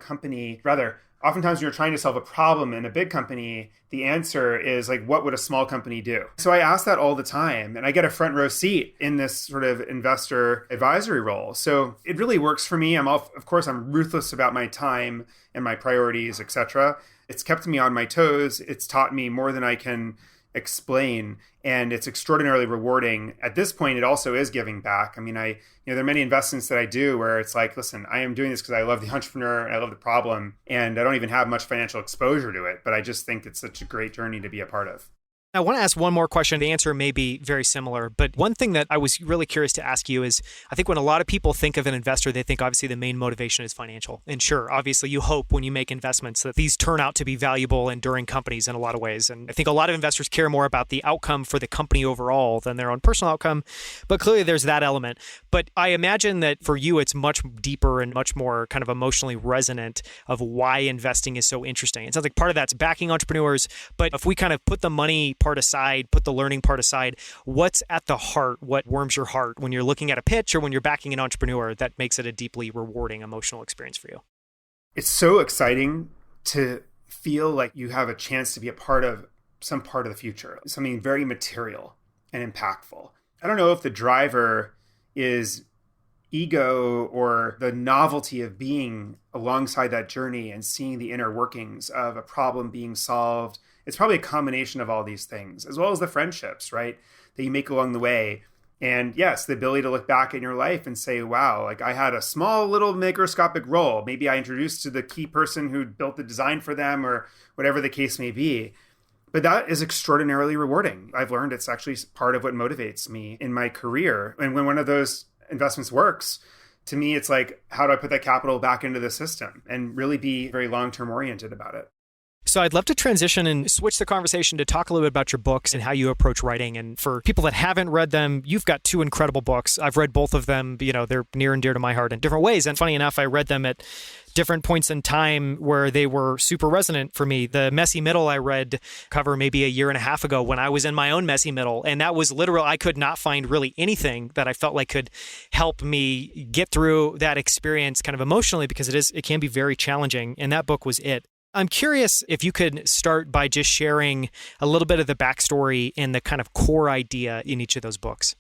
problem in a big company, the answer is what would a small company do? So I ask that all the time, and I get a front row seat in this sort of investor advisory role. So it really works for me. Of course, I'm ruthless about my time and my priorities, etc. It's kept me on my toes. It's taught me more than I can explain, and it's extraordinarily rewarding. At this point, it also is giving back. I mean, there are many investments that I do where it's listen, I am doing this because I love the entrepreneur and I love the problem, and I don't even have much financial exposure to it, but I just think it's such a great journey to be a part of. I want to ask one more question. The answer may be very similar, but one thing that I was really curious to ask you is, I think when a lot of people think of an investor, they think obviously the main motivation is financial. And sure, obviously you hope when you make investments that these turn out to be valuable, enduring companies in a lot of ways. And I think a lot of investors care more about the outcome for the company overall than their own personal outcome. But clearly there's that element. But I imagine that for you, it's much deeper and much more kind of emotionally resonant of why investing is so interesting. It sounds like part of that's backing entrepreneurs, but if we kind of put the money part aside, put the learning part aside, what's at the heart, what warms your heart when you're looking at a pitch or when you're backing an entrepreneur that makes it a deeply rewarding emotional experience for you? It's so exciting to feel like you have a chance to be a part of some part of the future, something very material and impactful. I don't know if the driver is ego or the novelty of being alongside that journey and seeing the inner workings of a problem being solved. It's probably a combination of all these things, as well as the friendships, right, that you make along the way. And yes, the ability to look back in your life and say, wow, like I had a small little microscopic role. Maybe I introduced to the key person who built the design for them or whatever the case may be. But that is extraordinarily rewarding. I've learned it's actually part of what motivates me in my career. And when one of those investments works, to me, it's like, how do I put that capital back into the system and really be very long-term oriented about it? So I'd love to transition and switch the conversation to talk a little bit about your books and how you approach writing. And for people that haven't read them, you've got two incredible books. I've read both of them. You know, they're near and dear to my heart in different ways. And funny enough, I read them at different points in time where they were super resonant for me. The Messy Middle I read cover maybe a year and a half ago when I was in my own messy middle. And that was literal. I could not find really anything that I felt like could help me get through that experience kind of emotionally, because it can be very challenging. And that book was it. I'm curious if you could start by just sharing a little bit of the backstory and the kind of core idea in each of those books.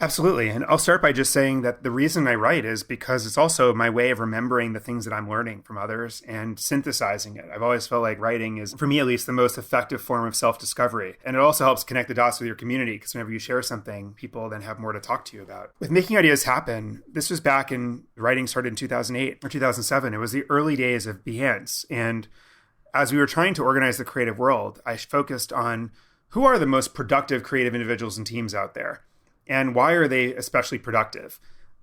Absolutely. And I'll start by just saying that the reason I write is because it's also my way of remembering the things that I'm learning from others and synthesizing it. I've always felt like writing is, for me at least, the most effective form of self-discovery. And it also helps connect the dots with your community, because whenever you share something, people then have more to talk to you about. With Making Ideas Happen, this was back in, writing started in 2008 or 2007. It was the early days of Behance. And as we were trying to organize the creative world, I focused on who are the most productive creative individuals and teams out there, and why are they especially productive?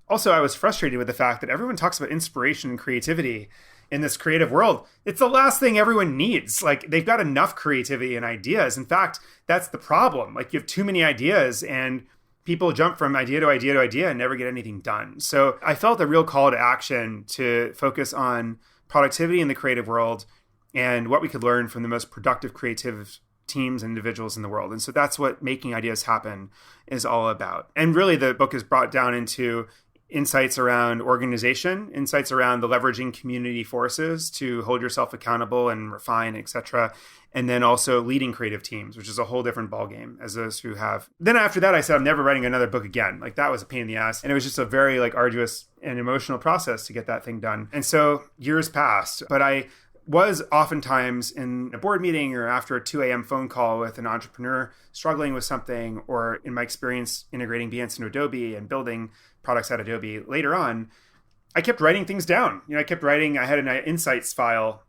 Also, I was frustrated with the fact that everyone talks about inspiration and creativity in this creative world. It's the last thing everyone needs. Like, they've got enough creativity and ideas. In fact, that's the problem. Like, you have too many ideas and people jump from idea to idea to idea and never get anything done. So I felt a real call to action to focus on productivity in the creative world and what we could learn from the most productive creative teams and individuals in the world. And so that's what Making Ideas Happen is all about. And really the book is brought down into insights around organization, insights around the leveraging community forces to hold yourself accountable and refine, etc. And then also leading creative teams, which is a whole different ballgame as those who have. Then after that, I said, I'm never writing another book again. Like, that was a pain in the ass. And it was just a very arduous and emotional process to get that thing done. And so years passed, but I was oftentimes in a board meeting or after a 2 a.m. phone call with an entrepreneur struggling with something, or in my experience integrating Behance into Adobe and building products at Adobe later on, I kept writing things down. I kept writing. I had an insights file.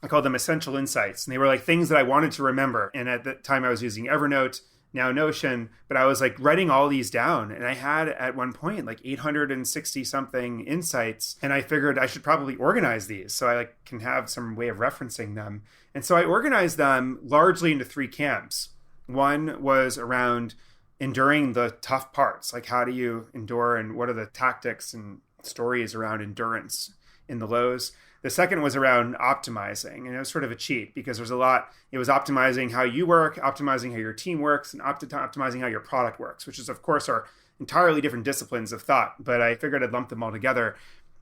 I called them essential insights. And they were like things that I wanted to remember. And at the time I was using Evernote, now Notion, but I was writing all these down. And I had at one point 860 something insights. And I figured I should probably organize these so I can have some way of referencing them. And so I organized them largely into 3 camps. One was around enduring the tough parts. Like, how do you endure and what are the tactics and stories around endurance in the lows? The second was around optimizing, and it was sort of a cheat because there's a lot. It was optimizing how you work, optimizing how your team works, and optimizing how your product works, which is, of course, are entirely different disciplines of thought, but I figured I'd lump them all together.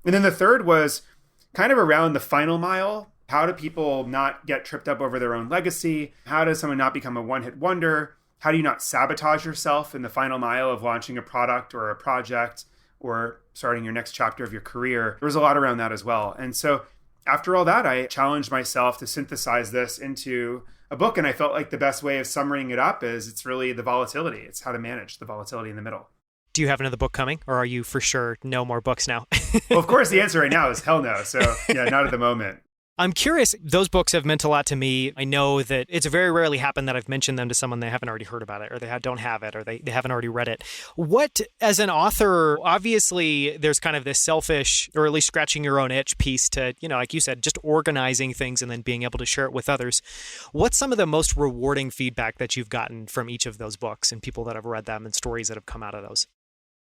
And then the third was kind of around the final mile. How do people not get tripped up over their own legacy? How does someone not become a one-hit wonder? How do you not sabotage yourself in the final mile of launching a product or a project or starting your next chapter of your career? There was a lot around that as well. And so after all that, I challenged myself to synthesize this into a book. And I felt like the best way of summarizing it up is it's really the volatility. It's how to manage the volatility in the middle. Do you have another book coming, or are you for sure no more books now? Well, of course, the answer right now is hell no. So yeah, not at the moment. I'm curious, those books have meant a lot to me. I know that it's very rarely happened that I've mentioned them to someone they haven't already heard about it, or they don't have it, or they haven't already read it. What, as an author, obviously there's kind of this selfish, or at least scratching your own itch piece to, like you said, just organizing things and then being able to share it with others. What's some of the most rewarding feedback that you've gotten from each of those books and people that have read them and stories that have come out of those?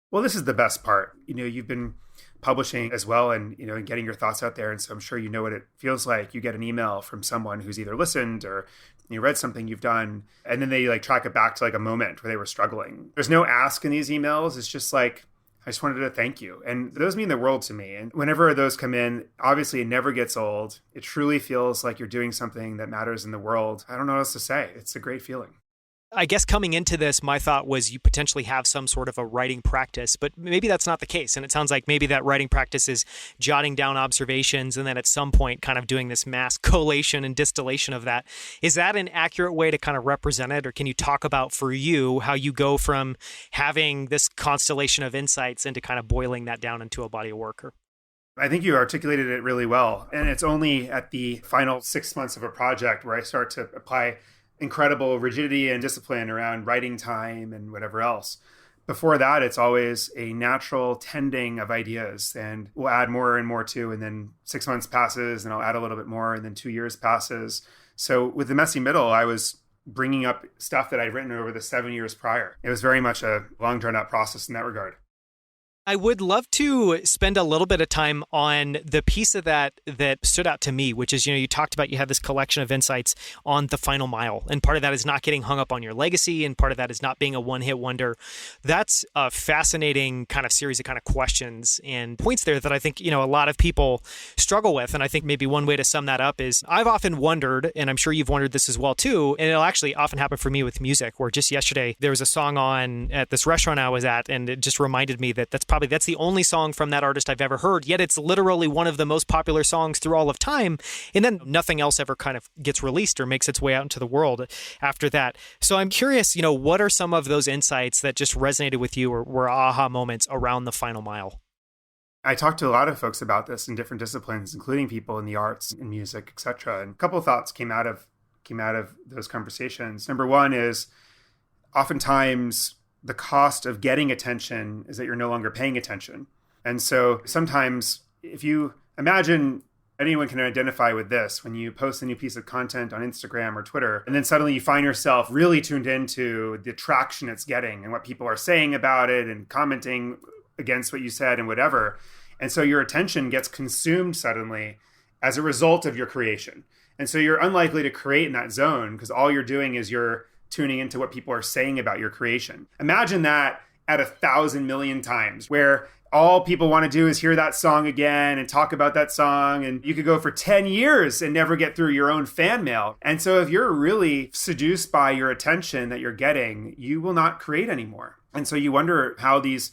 Well, this is the best part. You've been publishing as well and, and getting your thoughts out there. And so I'm sure you know what it feels like. You get an email from someone who's either listened or you read something you've done, and then they track it back to a moment where they were struggling. There's no ask in these emails. It's just I just wanted to thank you. And those mean the world to me. And whenever those come in, obviously it never gets old. It truly feels like you're doing something that matters in the world. I don't know what else to say. It's a great feeling. I guess coming into this, my thought was you potentially have some sort of a writing practice, but maybe that's not the case. And it sounds like maybe that writing practice is jotting down observations and then at some point kind of doing this mass collation and distillation of that. Is that an accurate way to kind of represent it? Or can you talk about for you how you go from having this constellation of insights into kind of boiling that down into a body of work? I think you articulated it really well. And it's only at the final 6 months of a project where I start to apply incredible rigidity and discipline around writing time and whatever else. Before that, it's always a natural tending of ideas, and we'll add more and more to, and then 6 months passes and I'll add a little bit more, and then 2 years passes. So with the messy middle, I was bringing up stuff that I'd written over the 7 years prior. It was very much a long drawn out process in that regard. I would love to spend a little bit of time on the piece of that stood out to me, which is, you talked about you have this collection of insights on the final mile. And part of that is not getting hung up on your legacy. And part of that is not being a one-hit wonder. That's a fascinating kind of series of kind of questions and points there that I think, a lot of people struggle with. And I think maybe one way to sum that up is I've often wondered, and I'm sure you've wondered this as well too, and it'll actually often happen for me with music, where just yesterday there was a song on at this restaurant I was at, and it just reminded me that that's the only song from that artist I've ever heard, yet it's literally one of the most popular songs through all of time. And then nothing else ever kind of gets released or makes its way out into the world after that. So I'm curious, what are some of those insights that just resonated with you or were aha moments around the final mile? I talked to a lot of folks about this in different disciplines, including people in the arts and music, etc. And a couple of thoughts came out of those conversations. Number one is oftentimes the cost of getting attention is that you're no longer paying attention. And so sometimes if you imagine, anyone can identify with this, when you post a new piece of content on Instagram or Twitter, and then suddenly you find yourself really tuned into the traction it's getting and what people are saying about it and commenting against what you said and whatever. And so your attention gets consumed suddenly as a result of your creation. And so you're unlikely to create in that zone because all you're doing is you're tuning into what people are saying about your creation. Imagine that at 1,000 million times, where all people want to do is hear that song again and talk about that song. And you could go for 10 years and never get through your own fan mail. And so if you're really seduced by your attention that you're getting, you will not create anymore. And so you wonder how these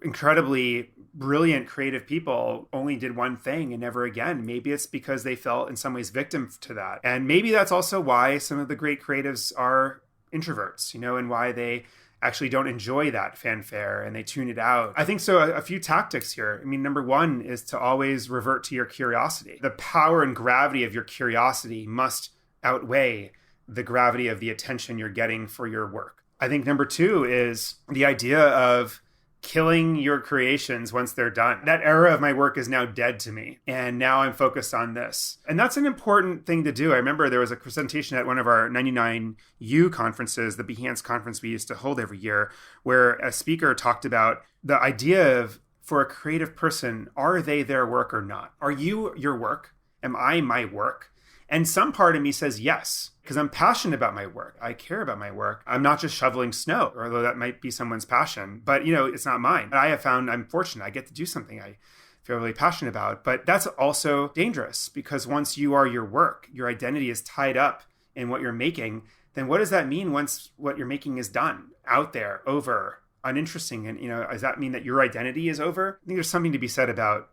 incredibly brilliant creative people only did one thing and never again. Maybe it's because they felt in some ways victim to that. And maybe that's also why some of the great creatives are introverts, and why they actually don't enjoy that fanfare and they tune it out. I think so. A few tactics here. Number one is to always revert to your curiosity. The power and gravity of your curiosity must outweigh the gravity of the attention you're getting for your work. I think number two is the idea of killing your creations once they're done. That era of my work is now dead to me. And now I'm focused on this. And that's an important thing to do. I remember there was a presentation at one of our 99U conferences, the Behance conference we used to hold every year, where a speaker talked about the idea of, for a creative person, are they their work or not? Are you your work? Am I my work? And some part of me says yes, because I'm passionate about my work. I care about my work. I'm not just shoveling snow, although that might be someone's passion, but it's not mine. I have found I'm fortunate. I get to do something I feel really passionate about, but that's also dangerous because once you are your work, your identity is tied up in what you're making, then what does that mean once what you're making is done, out there, over, uninteresting? And, does that mean that your identity is over? I think there's something to be said about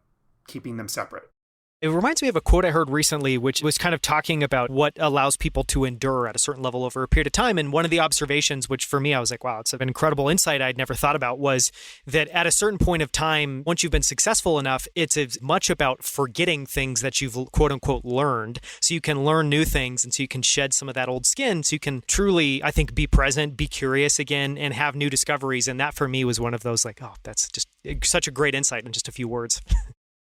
keeping them separate. It reminds me of a quote I heard recently, which was kind of talking about what allows people to endure at a certain level over a period of time. And one of the observations, which for me, I was like, wow, it's an incredible insight I'd never thought about, was that at a certain point of time, once you've been successful enough, it's as much about forgetting things that you've quote unquote learned. So you can learn new things. And so you can shed some of that old skin. So you can truly, I think, be present, be curious again, and have new discoveries. And that for me was one of those like, oh, that's just such a great insight in just a few words.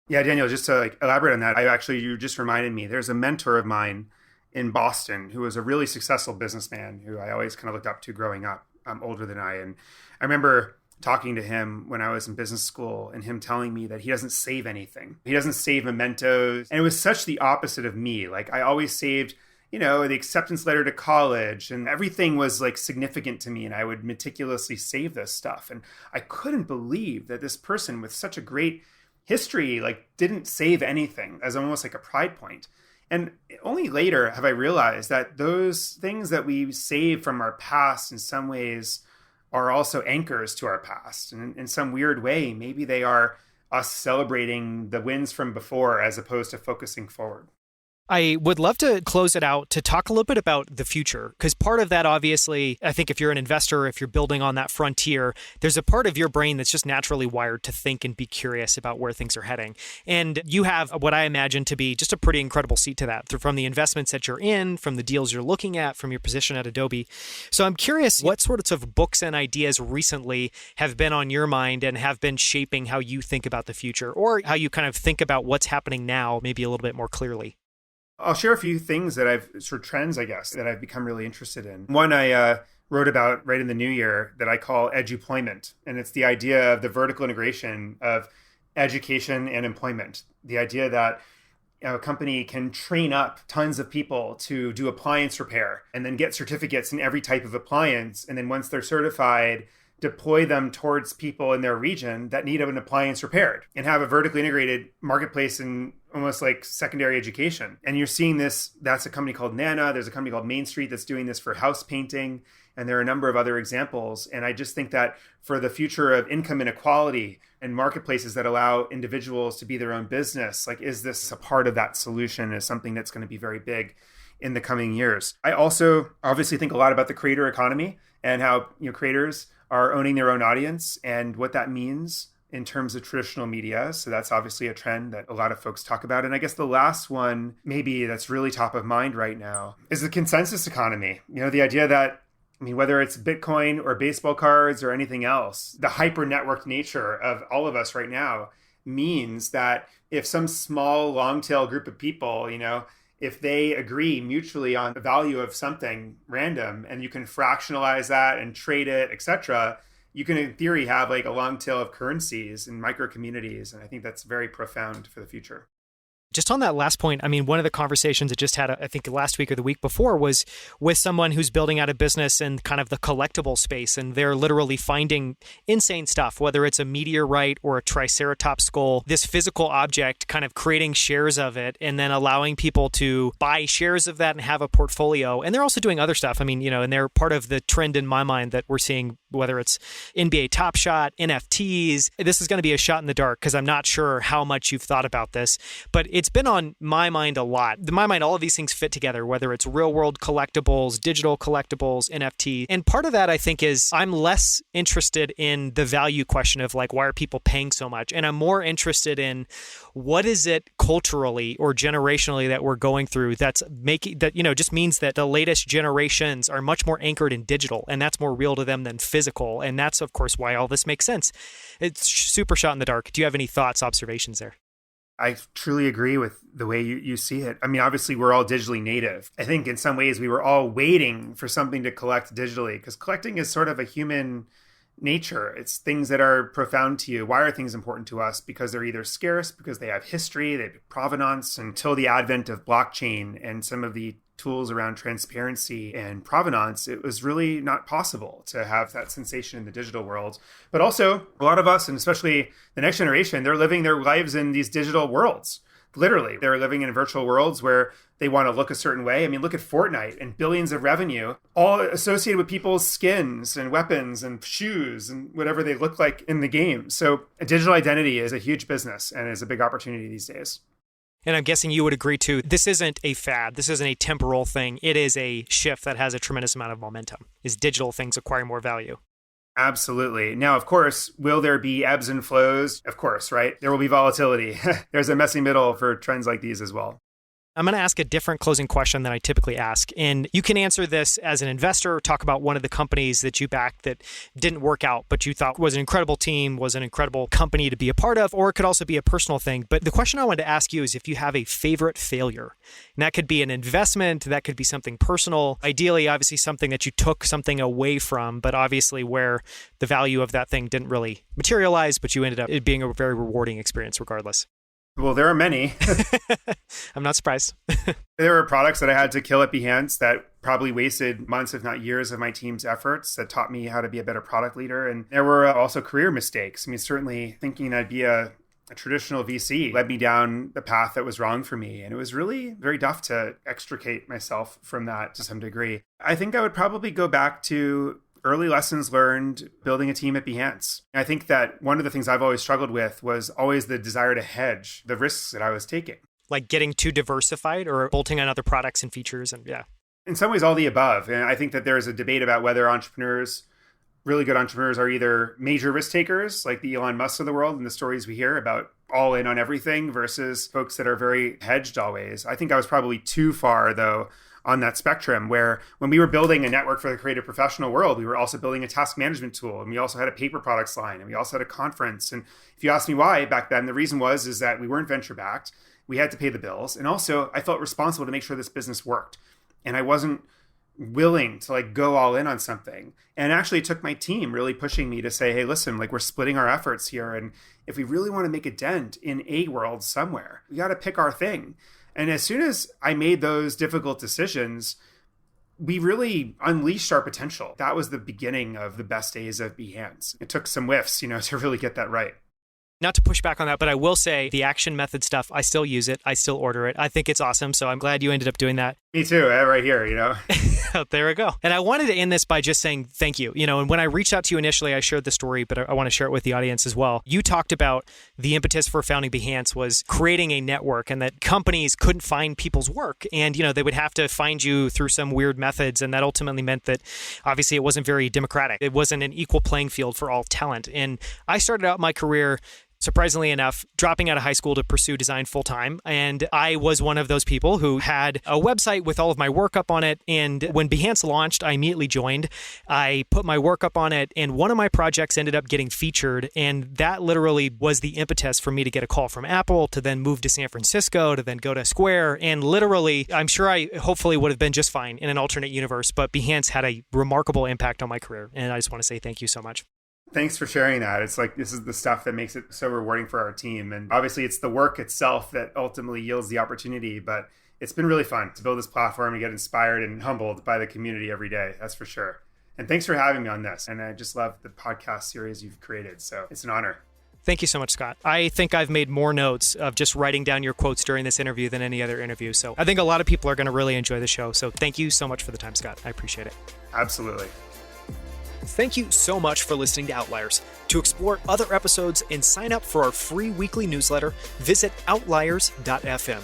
Yeah, Daniel, just to elaborate on that, you just reminded me, there's a mentor of mine in Boston who was a really successful businessman who I always kind of looked up to growing up, older than I. And I remember talking to him when I was in business school and him telling me that he doesn't save anything. He doesn't save mementos. And it was such the opposite of me. Like I always saved, the acceptance letter to college, and everything was like significant to me. And I would meticulously save this stuff. And I couldn't believe that this person with such a great history didn't save anything, as almost like a pride point. And only later have I realized that those things that we save from our past in some ways are also anchors to our past. And in some weird way, maybe they are us celebrating the wins from before as opposed to focusing forward. I would love to close it out to talk a little bit about the future, because part of that, obviously, I think if you're an investor, if you're building on that frontier, there's a part of your brain that's just naturally wired to think and be curious about where things are heading. And you have what I imagine to be just a pretty incredible seat to that, from the investments that you're in, from the deals you're looking at, from your position at Adobe. So I'm curious, what sorts of books and ideas recently have been on your mind and have been shaping how you think about the future, or how you kind of think about what's happening now, maybe a little bit more clearly? I'll share a few things that trends, I guess, that I've become really interested in. One I wrote about right in the new year that I call eduployment. And it's the idea of the vertical integration of education and employment. The idea that a company can train up tons of people to do appliance repair and then get certificates in every type of appliance. And then once they're certified, deploy them towards people in their region that need an appliance repaired and have a vertically integrated marketplace and almost like secondary education. And you're seeing this, that's a company called Nana. There's a company called Main Street that's doing this for house painting. And there are a number of other examples. And I just think that for the future of income inequality and marketplaces that allow individuals to be their own business, is this a part of that solution, is something that's going to be very big in the coming years. I also obviously think a lot about the creator economy and how creators are owning their own audience and what that means in terms of traditional media. So that's obviously a trend that a lot of folks talk about. And I guess the last one, maybe that's really top of mind right now, is the consensus economy. The idea that, whether it's Bitcoin or baseball cards or anything else, the hyper-networked nature of all of us right now means that if some small long tail group of people, if they agree mutually on the value of something random and you can fractionalize that and trade it, etc., you can in theory have a long tail of currencies and micro communities. And I think that's very profound for the future. Just on that last point, one of the conversations I just had, I think last week or the week before, was with someone who's building out a business in kind of the collectible space. And they're literally finding insane stuff, whether it's a meteorite or a triceratops skull, this physical object, kind of creating shares of it and then allowing people to buy shares of that and have a portfolio. And they're also doing other stuff. And they're part of the trend in my mind that we're seeing, whether it's NBA Top Shot, NFTs. This is going to be a shot in the dark because I'm not sure how much you've thought about this, but it's been on my mind a lot. In my mind, all of these things fit together, whether it's real world collectibles, digital collectibles, NFT. And part of that, I think, is I'm less interested in the value question of why are people paying so much? And I'm more interested in what is it culturally or generationally that we're going through that's making that, just means that the latest generations are much more anchored in digital, and that's more real to them than physical. And that's, of course, why all this makes sense. It's super shot in the dark. Do you have any thoughts, observations there? I truly agree with the way you see it. Obviously, we're all digitally native. I think in some ways we were all waiting for something to collect digitally because collecting is sort of a human nature. It's things that are profound to you. Why are things important to us? Because they're either scarce, because they have history, they have provenance. Until the advent of blockchain and some of the tools around transparency and provenance, it was really not possible to have that sensation in the digital world. But also, a lot of us, and especially the next generation, they're living their lives in these digital worlds. Literally, they're living in virtual worlds where they want to look a certain way. Look at Fortnite and billions of revenue, all associated with people's skins and weapons and shoes and whatever they look like in the game. So a digital identity is a huge business and is a big opportunity these days. And I'm guessing you would agree too, this isn't a fad. This isn't a temporal thing. It is a shift that has a tremendous amount of momentum. Is digital things acquiring more value? Absolutely. Now, of course, will there be ebbs and flows? Of course, right? There will be volatility. There's a messy middle for trends like these as well. I'm going to ask a different closing question than I typically ask. And you can answer this as an investor, or talk about one of the companies that you backed that didn't work out, but you thought was an incredible team, was an incredible company to be a part of, or it could also be a personal thing. But the question I wanted to ask you is if you have a favorite failure. And that could be an investment, that could be something personal. Ideally, obviously something that you took something away from, but obviously where the value of that thing didn't really materialize, but you ended up it being a very rewarding experience regardless. Well, there are many. I'm not surprised. There were products that I had to kill at Behance that probably wasted months, if not years, of my team's efforts that taught me how to be a better product leader. And there were also career mistakes. I mean, certainly thinking I'd be a traditional VC led me down the path that was wrong for me. And it was really very tough to extricate myself from that to some degree. I think I would probably go back to early lessons learned building a team at Behance. I think that one of the things I've always struggled with was always the desire to hedge the risks that I was taking. Like getting too diversified or bolting on other products and features and In some ways, all the above. And I think that there's a debate about whether entrepreneurs, really good entrepreneurs, are either major risk takers like the Elon Musk of the world and the stories we hear about all in on everything versus folks that are very hedged always. I think I was probably too far, though, on that spectrum, where when we were building a network for the creative professional world, we were also building a task management tool, and we also had a paper products line, and we also had a conference. And if you ask me why back then, the reason is that we weren't venture backed. We had to pay the bills. And also I felt responsible to make sure this business worked. And I wasn't willing to go all in on something. And actually it took my team really pushing me to say, hey, listen, we're splitting our efforts here. And if we really want to make a dent in a world somewhere, we got to pick our thing. And as soon as I made those difficult decisions, we really unleashed our potential. That was the beginning of the best days of Behance. It took some whiffs, to really get that right. Not to push back on that, but I will say the action method stuff, I still use it. I still order it. I think it's awesome. So I'm glad you ended up doing that. Me too, right here, There we go. And I wanted to end this by just saying thank you. And when I reached out to you initially, I shared the story, but I want to share it with the audience as well. You talked about the impetus for founding Behance was creating a network and that companies couldn't find people's work. And, they would have to find you through some weird methods. And that ultimately meant that obviously it wasn't very democratic. It wasn't an equal playing field for all talent. And I started out my career, surprisingly enough, dropping out of high school to pursue design full-time. And I was one of those people who had a website with all of my work up on it. And when Behance launched, I immediately joined. I put my work up on it, and one of my projects ended up getting featured. And that literally was the impetus for me to get a call from Apple, to then move to San Francisco, to then go to Square. And literally, I'm sure I hopefully would have been just fine in an alternate universe, but Behance had a remarkable impact on my career. And I just want to say thank you so much. Thanks for sharing that. It's this is the stuff that makes it so rewarding for our team. And obviously it's the work itself that ultimately yields the opportunity, but it's been really fun to build this platform and get inspired and humbled by the community every day. That's for sure. And thanks for having me on this. And I just love the podcast series you've created. So it's an honor. Thank you so much, Scott. I think I've made more notes of just writing down your quotes during this interview than any other interview. So I think a lot of people are going to really enjoy the show. So thank you so much for the time, Scott. I appreciate it. Absolutely. Thank you so much for listening to Outliers. To explore other episodes and sign up for our free weekly newsletter, visit outliers.fm.